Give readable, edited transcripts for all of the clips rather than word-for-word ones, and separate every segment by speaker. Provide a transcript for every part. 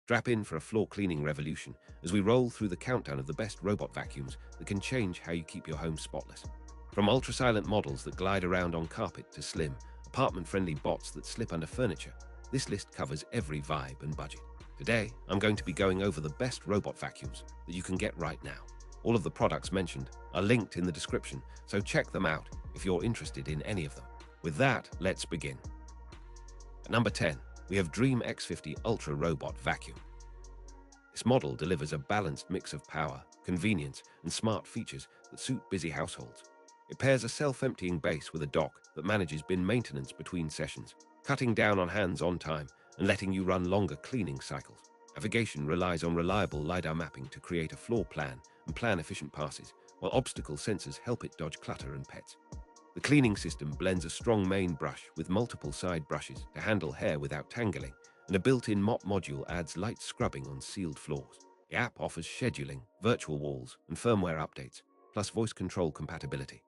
Speaker 1: Strap in for a floor cleaning revolution as we roll through the countdown of the best robot vacuums that can change how you keep your home spotless. From ultra-silent models that glide around on carpet to slim, apartment-friendly bots that slip under furniture, this list covers every vibe and budget. Today, I'm going to be going over the best robot vacuums that you can get right now. All of the products mentioned are linked in the description, so check them out if you're interested in any of them. With that, let's begin. At number 10, we have Dreame X50 Ultra Robot Vacuum. This model delivers a balanced mix of power, convenience, and smart features that suit busy households. It pairs a self-emptying base with a dock that manages bin maintenance between sessions, cutting down on hands-on time and letting you run longer cleaning cycles. Navigation relies on reliable LiDAR mapping to create a floor plan and plan efficient passes, while obstacle sensors help it dodge clutter and pets. The cleaning system blends a strong main brush with multiple side brushes to handle hair without tangling, and a built-in mop module adds light scrubbing on sealed floors. The app offers scheduling, virtual walls, and firmware updates, plus voice control compatibility.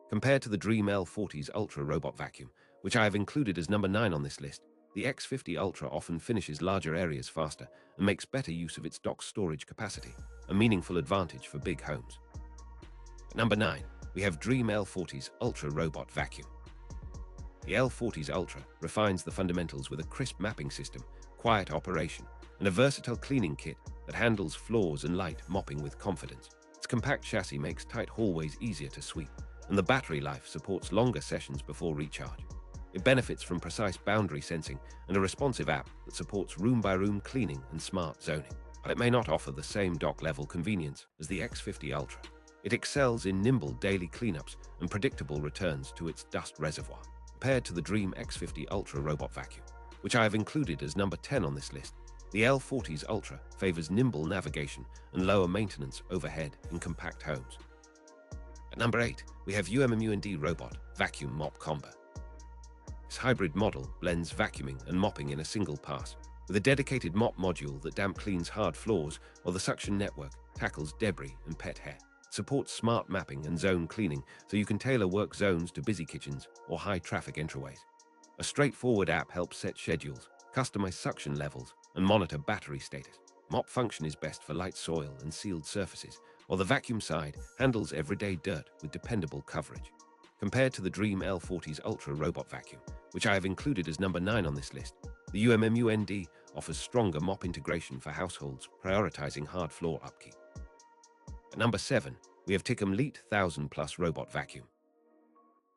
Speaker 1: Compared to the Dreame L40's Ultra Robot Vacuum, which I have included as number 9 on this list, the X50 Ultra often finishes larger areas faster and makes better use of its dock storage capacity, a meaningful advantage for big homes. At number 9, we have Dreame L40's Ultra Robot Vacuum. The L40's Ultra refines the fundamentals with a crisp mapping system, quiet operation, and a versatile cleaning kit that handles floors and light mopping with confidence. Its compact chassis makes tight hallways easier to sweep, and the battery life supports longer sessions before recharge. It benefits from precise boundary sensing and a responsive app that supports room-by-room cleaning and smart zoning. But it may not offer the same dock-level convenience as the X50 Ultra. It excels in nimble daily cleanups and predictable returns to its dust reservoir. Compared to the Dreame X50 Ultra Robot Vacuum, which I have included as number 10 on this list, the L40's Ultra favors nimble navigation and lower maintenance overhead in compact homes. At number 8, we have UMMUND Robot Vacuum Mop Combo. This hybrid model blends vacuuming and mopping in a single pass, with a dedicated mop module that damp cleans hard floors, while the suction network tackles debris and pet hair. It supports smart mapping and zone cleaning, so you can tailor work zones to busy kitchens or high-traffic entryways. A straightforward app helps set schedules, customize suction levels, and monitor battery status. Mop function is best for light soil and sealed surfaces, while the vacuum side handles everyday dirt with dependable coverage. Compared to the Dreame L40's Ultra Robot Vacuum, which I have included as number 9 on this list, the UMMUND offers stronger mop integration for households prioritizing hard floor upkeep. At number 7, we have Tikom Lite 1000 Plus Robot Vacuum.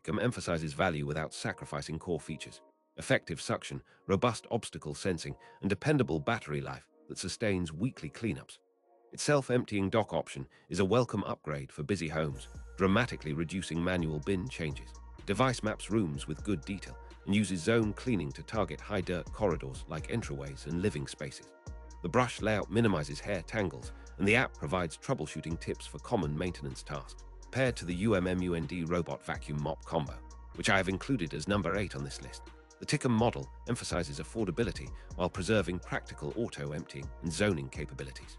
Speaker 1: Tikom emphasizes value without sacrificing core features: effective suction, robust obstacle sensing, and dependable battery life that sustains weekly cleanups. Its self-emptying dock option is a welcome upgrade for busy homes, dramatically reducing manual bin changes. The device maps rooms with good detail and uses zone cleaning to target high-dirt corridors like entryways and living spaces. The brush layout minimizes hair tangles, and the app provides troubleshooting tips for common maintenance tasks. Compared to the UMMUND Robot Vacuum Mop Combo, which I have included as number 8 on this list, the Tikom model emphasizes affordability while preserving practical auto-emptying and zoning capabilities.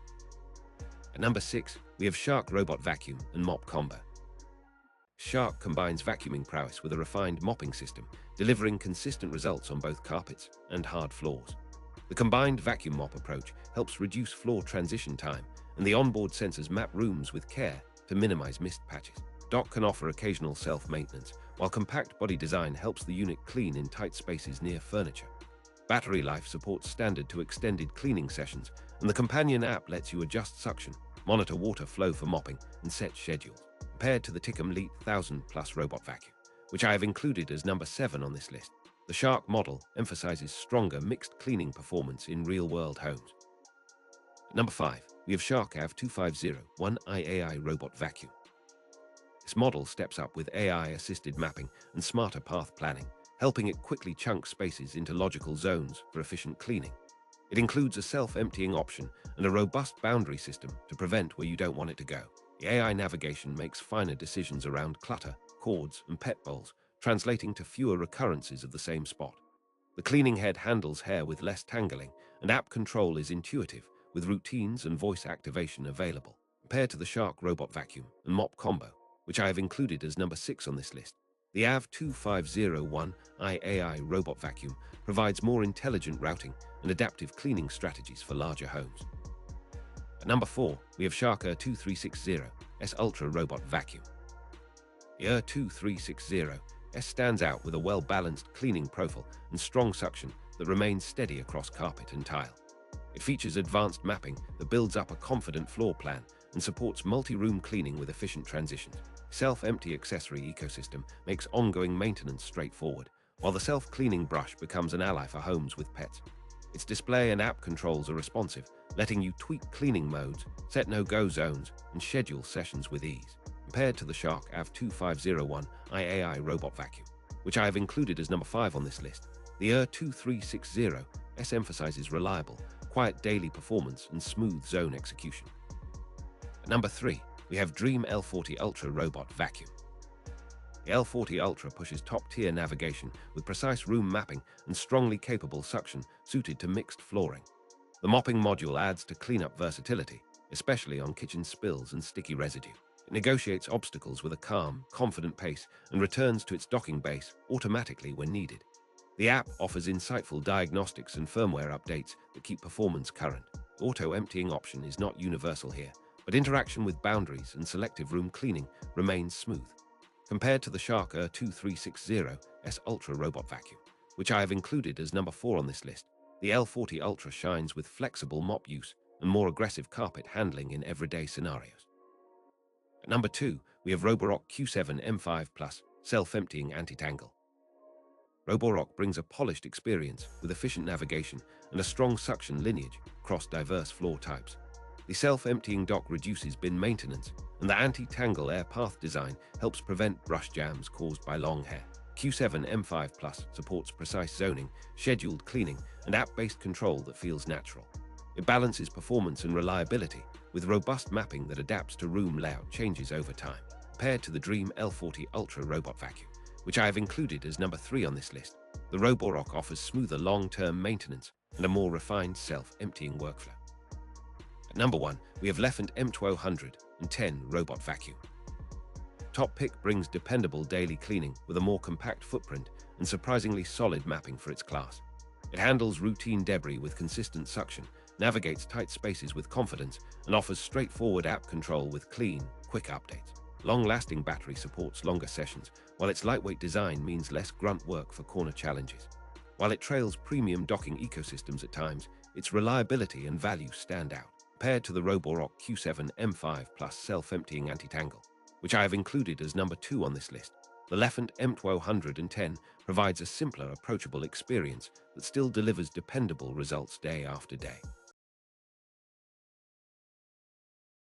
Speaker 1: At number 6, we have Shark Robot Vacuum and Mop Combo. Shark combines vacuuming prowess with a refined mopping system, delivering consistent results on both carpets and hard floors. The combined vacuum mop approach helps reduce floor transition time, and the onboard sensors map rooms with care to minimize mist patches. Dock can offer occasional self-maintenance, while compact body design helps the unit clean in tight spaces near furniture. Battery life supports standard to extended cleaning sessions, and the companion app lets you adjust suction, monitor water flow for mopping, and set schedules. Compared to the Tikom Lite 1000 Plus Robot Vacuum, which I have included as number 7 on this list, the Shark model emphasizes stronger mixed cleaning performance in real-world homes. At number 5, we have Shark AV250 1i Robot Vacuum. This model steps up with AI-assisted mapping and smarter path planning, helping it quickly chunk spaces into logical zones for efficient cleaning. It includes a self-emptying option and a robust boundary system to prevent where you don't want it to go. The AI navigation makes finer decisions around clutter, cords, and pet bowls, translating to fewer recurrences of the same spot. The cleaning head handles hair with less tangling, and app control is intuitive, with routines and voice activation available. Compared to the Shark Robot Vacuum and Mop Combo, which I have included as number 6 on this list, The AV2501 AI robot vacuum provides more intelligent routing and adaptive cleaning strategies for larger homes. At number 4, we have Shark ER2360S Ultra Robot Vacuum. The ER2360S stands out with a well-balanced cleaning profile and strong suction that remains steady across carpet and tile. It features advanced mapping that builds up a confident floor plan and supports multi-room cleaning with efficient transitions. Self-empty accessory ecosystem makes ongoing maintenance straightforward, while the self-cleaning brush becomes an ally for homes with pets. Its display and app controls are responsive, letting you tweak cleaning modes, set no-go zones, and schedule sessions with ease. Compared to the Shark AV2501 AI robot vacuum, which I have included as number 5 on this list, the ER2360S emphasizes reliable, quiet daily performance and smooth zone execution. At number 3, we have Dreame L40 Ultra Robot Vacuum. The L40 Ultra pushes top-tier navigation with precise room mapping and strongly capable suction suited to mixed flooring. The mopping module adds to cleanup versatility, especially on kitchen spills and sticky residue. It negotiates obstacles with a calm, confident pace and returns to its docking base automatically when needed. The app offers insightful diagnostics and firmware updates that keep performance current. The auto-emptying option is not universal here, but interaction with boundaries and selective room cleaning remains smooth. Compared to the Shark ER2360S Ultra Robot Vacuum, which I have included as number 4 on this list, the L40 Ultra shines with flexible mop use and more aggressive carpet handling in everyday scenarios. At number 2, we have Roborock Q7 M5 Plus Self-Emptying Anti-Tangle. Roborock brings a polished experience with efficient navigation and a strong suction lineage across diverse floor types. The self-emptying dock reduces bin maintenance, and the anti-tangle air path design helps prevent brush jams caused by long hair. Q7 M5 Plus supports precise zoning, scheduled cleaning, and app-based control that feels natural. It balances performance and reliability with robust mapping that adapts to room layout changes over time. Compared to the Dreame L40 Ultra Robot Vacuum, which I have included as number 3 on this list, the Roborock offers smoother long-term maintenance and a more refined self-emptying workflow. At number 1, we have Lefant M210 Robot Vacuum. Top Pick brings dependable daily cleaning with a more compact footprint and surprisingly solid mapping for its class. It handles routine debris with consistent suction, navigates tight spaces with confidence, and offers straightforward app control with clean, quick updates. Long-lasting battery supports longer sessions, while its lightweight design means less grunt work for corner challenges. While it trails premium docking ecosystems at times, its reliability and value stand out. Compared to the Roborock Q7 M5 Plus Self-Emptying Anti-Tangle, which I have included as number 2 on this list, the Lefant M210 provides a simpler, approachable experience that still delivers dependable results day after day.